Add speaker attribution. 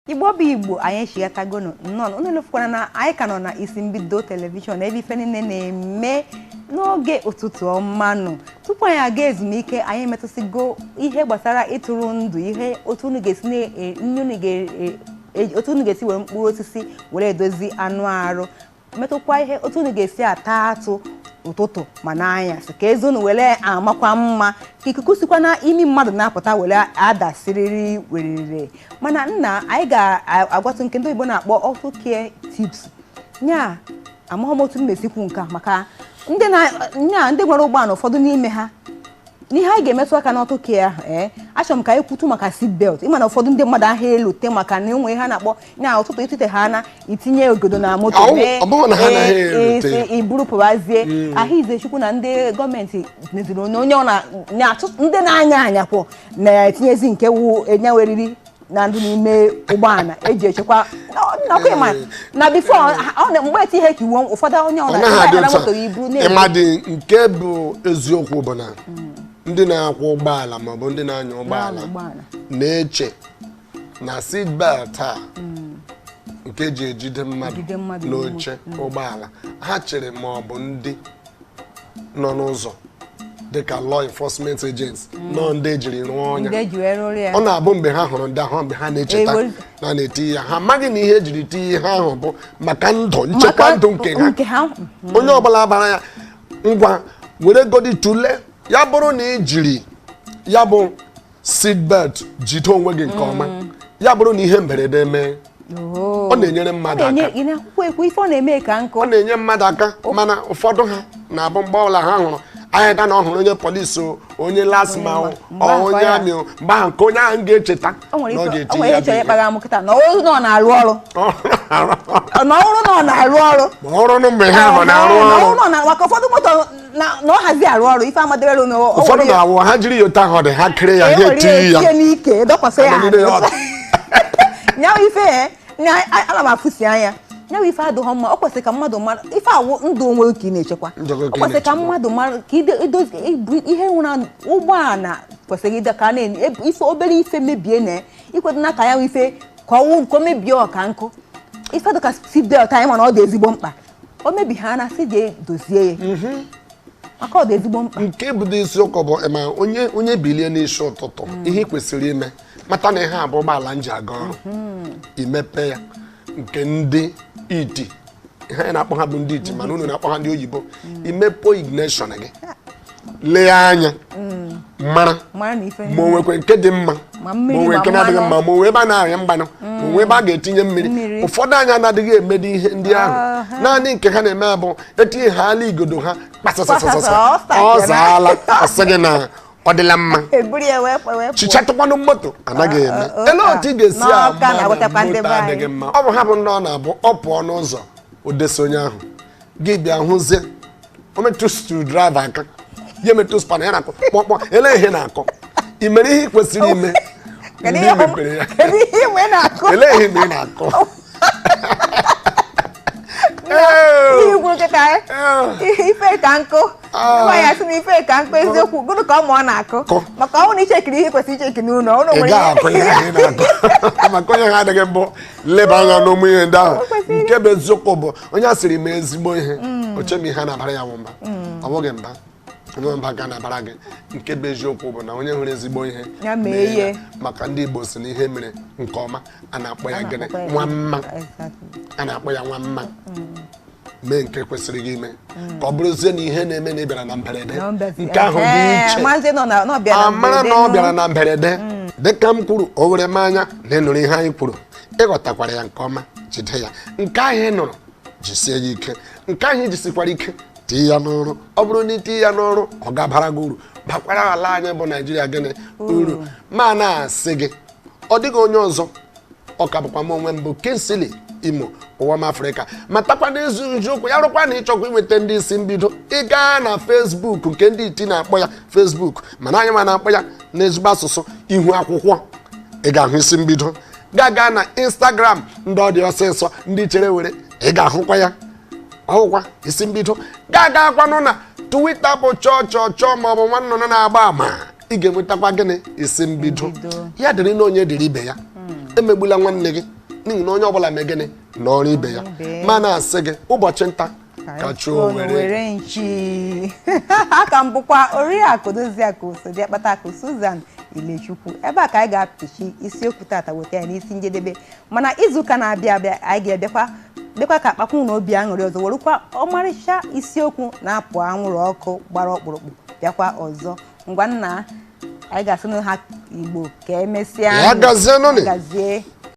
Speaker 1: Igbo bụ Igbo anyị chighatago nọ unelefukwana na anyị ka nọ na isi mbido telivishọn ebe ife niile na-eme n'oge ụtụtụ ọmanụ tupu anyị aga ezumike anyị metụsigo ihe gbasara ịtụrụ ndụ ihe otu unu ga-esi were mkpụrụ osisi were edozi anụ arụ metụkwa ihe otu unu ga-esi ata atụ ụtụtụ ma n'anyasị ka ezunu were amakwa mma ka ikuku sikwa na imi mmadụ na-apụta were adasiriri werere mana nna anyị ga-agwatụ nke ndị Igbo na-akpọ Ọtụtụ tips nya amaghị m otu m mesikwu nke maka ndị nwere ụgbọala ụfọdụ n'ime ha n'ihe anyị ga-emetụ aka n'Ọtụtụ ahụ achọrọ m ka anyị kwutu maka seat belt ịma na ụfọdụ ndị mmadụ ahụ elute maka na enwe ha na-akpọ nya ụtụtụ itute ha na itinye ogodo na moto iburu pụbazie ahụ izechukwu na ndị gọọmenti neziri onye ọ na-achụ ndị na-anya kwụ na-etinyezi nke wu enyaweriri na ndụ n'ime ụgbọala eji echekwa na bifo mgbe eti ihe ka iwu ụfọdụ onye ọ na-aga moto iburu
Speaker 2: ịmadị nke bụ eziokwu bụ na ndị na-akwọ ụgbọala maọbụ ndị na-anya ụgbọala na-eche na seat belt a nke eji ejide mmadụ n'oche ụgbọala ha chere maọbụ ndị nọ n'ụzọ dịka law enforcement agents nọ ndị ejiri rụọ ọnya ọ na-abụ mgbe ha hụrụ ndị ahụ mgbe ha na-echeta na na-eti ya ha amaghị na ihe ejiri ti ihe ahụ bụ maka ndụ nchekwa ndụ nke ha onye ọbụla bara ya ngwa were godi tule ya bụrụ na ijiri ya bụ seat belt jide onwe gị nke ọma ya bụrụ na ihe mberede mee ọ na-enyere mmadụ aka ọ na-enye mmadụ aka mana ụfọdụ ha na-abụ mgbe ọbụla ha hụrụ anyị ga na ọhụrụ onye polisi onye lasma onye amị mgbe ahụ nke onye ahụ ga-echeta na ọ ga-eti ya ọrụ mgbe ha hụ na-arụ ọrụ
Speaker 1: maka ụfọdụ moto na ọ hazi arụ ọrụ ife amadebere
Speaker 2: ụfọdụ na-awụ ha jiri yota ahụ dị ha kere ya ha eti ya
Speaker 1: n'ike dọkwasị ya nyawa ife ana m afụsi anya nyawa ife adịghị mma ọ kwesịrị ka mmadụ mara ife awụ ndụ onwe ka ị na-echekwa ọ kwesịrị ka mmadụ mara ka idozi ihe nwụrụ ụgbọala kwesịrị ịda ka ife obere ife mebie na ikwedo n'aka ya ife ka ọnwụ nke o mebie ọka nkụ ife dịka seat belt anyị mana ọ dị ezigbo mkpa o mebi ha na si je dozie ya maka ọ dị ezigbo mkpa
Speaker 2: nke bụ isiokwu bụ ma onye bilie n'isi ụtụtụ ihe kwesịrị ime mata na ihe a bụ ụgbọala nji aga ọrụ imepe ya nke ndị iti ihe anyị na-akpọ ha bụ ndị iti mana unu na-akpọ ha ndị oyibo imepe ignition gị lee anya mara ma o nwekwe nke dị mma ma o nwee nke na-adịghị mma ma o nwee ebe a na-arịa mgbanụ ma o nwee ebe a ga-etinye mmiri ụfọdụ anya na-adịghị emedi ihe ndị ahụ naanị nke ha na-eme bụ etinye ha ala igodo ha kpasasasasa ọ zaala ọsị gị na ọ dịla mma chichatụkwanụ moto anaghị eme ele otu ị ga-esi moto adịghị mma ọ bụ ha bụ ndị ọ na-abụ ọ pụọ n'ụzọ odesi onye ahụ gị bịa hụzie o metụ screwdriver aka ya metụ spana ya na-akọ kpọkpọ ele ihe na-akọ i mere ihe ị kwesịrị ime mgbe i mepere ya ele ihe ị na-akọ
Speaker 1: ife ka nkụ ya sị na ife ka nkụ eziokwu gụrụ ka ọ na-akụ maka ọ na ichekiri ihe kwesịrị ichekiri n'ụlọ
Speaker 2: maka onye ha adịghị mbụ leba anya n'ụmụ ihe ndị ahụ nke bụ eziokwu bụ onye a sịrị mee ezigbo ihe ochemi ihe na-abara ya mba ọ bụghị mba onye mba ga na-abara gị nke bụ eziokwu bụ na onye hụrụ ezigbo ihe mee ya maka ndị Igbo si na ihe mere nke ọma a na-akpọ ya gịnị nwa mma a na-akpọ ya nwa mma mee nke kwesịrị gị ime ka ọ bụrụzie na ihe na-eme na ịbịara na mberede nke ahụ dị iche amara na ọ bịara na mberede dịka m kwuru o were m anya na ịnụrụ ihe anyị kwuru ịghọtakwara ya nke ọma jide ya nke ahụ ị nụrụ jisie ya ike nke ahụ ijisikwara ike tii ya n'ọrụ ọ bụrụ na itinye ya n'ọrụ ọ ga-abara gị uru bakwara ala anyị bụ Naijiria gịnị uru ma na-asị gị ọ dịghị onye ọzọ ọ ka bụkwa m onwe m bụ Kinsili Imo ụwa m Afrịka matakwa n'ezu njiokwu ya rụkwa na ịchọkwa inweta ndị isi mbido ị gaa na Facebook nke ndị iti na-akpọ ya Facebook mana anyị ma na-akpọ ya n'ezigbo asụsụ ihu akwụkwọ ị ga-ahụ isi mbido gaa na Instagram ndị ọ dị ọsịsọ ndị chere were ị ga-ahụkwa ya ọhụkwa isi mbido ga-agakwanụ na Twitter bụ chọọ maọbụ nwannụnụ na-agba ama ị ga-enwetakwa gịnị isi mbido ya dịrị na onye dịrị ibe ya emegbula nwanne gị n'ihi na onye ọbụla mee gịnị n'ọrụ ibe ya ma na-asị gị ụbọchị nta ka chụọ were
Speaker 1: nchi aka m bụkwa Oriakụ Doziakụ Sodiakpataakụ Susan Ilechukwu. Ebe a ka anyị ga-apịchi isiokwu tata weta ya n'isi njedebe, mana izuụka na-abịa abịa anyị ga-abịakwa ka akpakwu na obi aṅụrị ọzọ werukwa ọmarịcha isiokwu na-apụ anwụrụ ọkụ gbara ọkpụrụkpụ bịakwa ọzọ. Ngwa nna anyị ga-asị na ha Igbo ka emesịa
Speaker 2: ya gazie